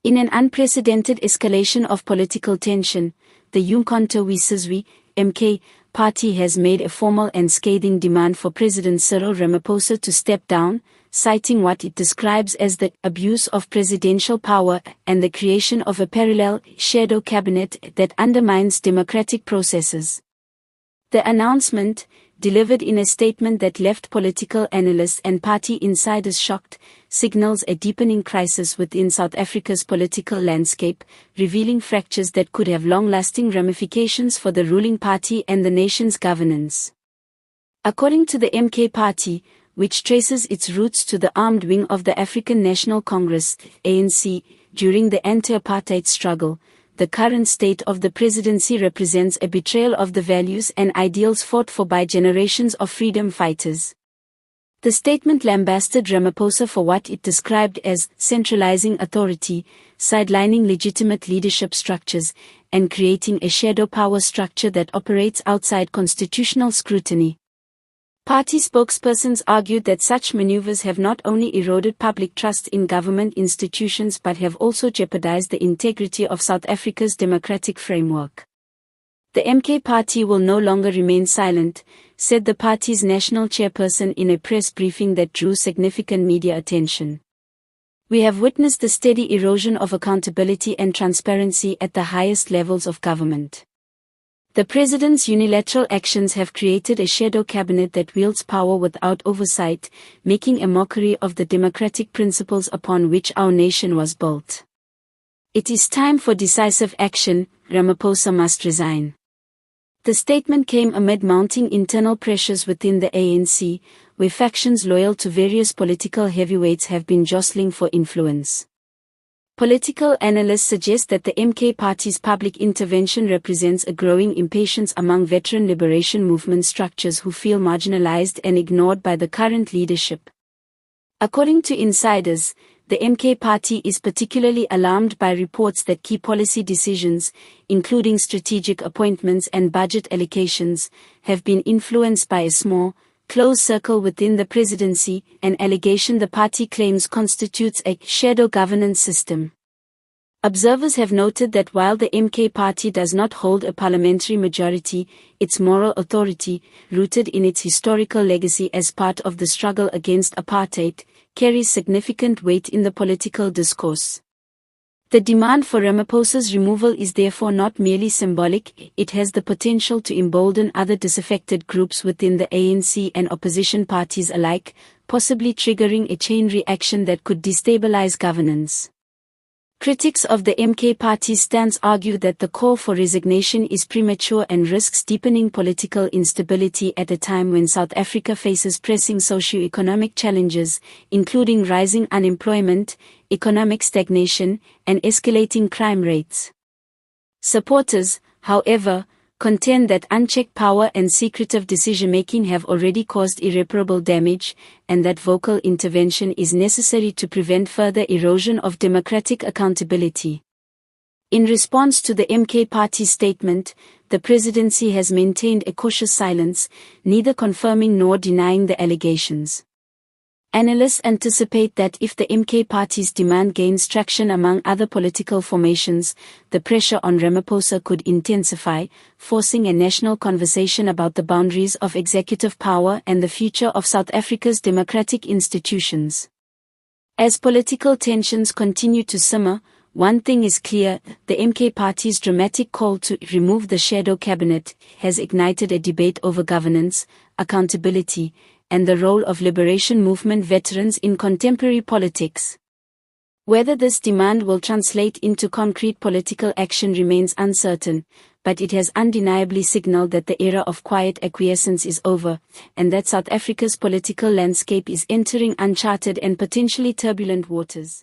In an unprecedented escalation of political tension, the uMkhonto Sizwe, MK, party has made a formal and scathing demand for President Cyril Ramaphosa to step down, citing what it describes as the abuse of presidential power and the creation of a parallel shadow cabinet that undermines democratic processes. The announcement, delivered in a statement that left political analysts and party insiders shocked, signals a deepening crisis within South Africa's political landscape, revealing fractures that could have long-lasting ramifications for the ruling party and the nation's governance. According to the MK party, which traces its roots to the armed wing of the African National Congress, ANC, during the anti-apartheid struggle, the current state of the presidency represents a betrayal of the values and ideals fought for by generations of freedom fighters. The statement lambasted Ramaphosa for what it described as centralizing authority, sidelining legitimate leadership structures, and creating a shadow power structure that operates outside constitutional scrutiny. Party spokespersons argued that such maneuvers have not only eroded public trust in government institutions but have also jeopardized the integrity of South Africa's democratic framework. The MK party will no longer remain silent, said the party's national chairperson in a press briefing that drew significant media attention. We have witnessed the steady erosion of accountability and transparency at the highest levels of government. The president's unilateral actions have created a shadow cabinet that wields power without oversight, making a mockery of the democratic principles upon which our nation was built. It is time for decisive action. Ramaphosa must resign. The statement came amid mounting internal pressures within the ANC, where factions loyal to various political heavyweights have been jostling for influence. Political analysts suggest that the MK party's public intervention represents a growing impatience among veteran liberation movement structures who feel marginalized and ignored by the current leadership. According to insiders, the MK party is particularly alarmed by reports that key policy decisions, including strategic appointments and budget allocations, have been influenced by a small, close circle within the presidency, an allegation the party claims constitutes a shadow governance system. Observers have noted that while the MK party does not hold a parliamentary majority, its moral authority, rooted in its historical legacy as part of the struggle against apartheid, carries significant weight in the political discourse. The demand for Ramaphosa's removal is therefore not merely symbolic, it has the potential to embolden other disaffected groups within the ANC and opposition parties alike, possibly triggering a chain reaction that could destabilize governance. Critics of the MK party's stance argue that the call for resignation is premature and risks deepening political instability at a time when South Africa faces pressing socio-economic challenges, including rising unemployment, economic stagnation, and escalating crime rates. Supporters, however, contend that unchecked power and secretive decision-making have already caused irreparable damage, and that vocal intervention is necessary to prevent further erosion of democratic accountability. In response to the MK party statement, the presidency has maintained a cautious silence, neither confirming nor denying the allegations. Analysts anticipate that if the MK party's demand gains traction among other political formations, the pressure on Ramaphosa could intensify, forcing a national conversation about the boundaries of executive power and the future of South Africa's democratic institutions. As political tensions continue to simmer, one thing is clear: the MK party's dramatic call to remove the shadow cabinet has ignited a debate over governance, accountability, and the role of liberation movement veterans in contemporary politics. Whether this demand will translate into concrete political action remains uncertain, but it has undeniably signaled that the era of quiet acquiescence is over, and that South Africa's political landscape is entering uncharted and potentially turbulent waters.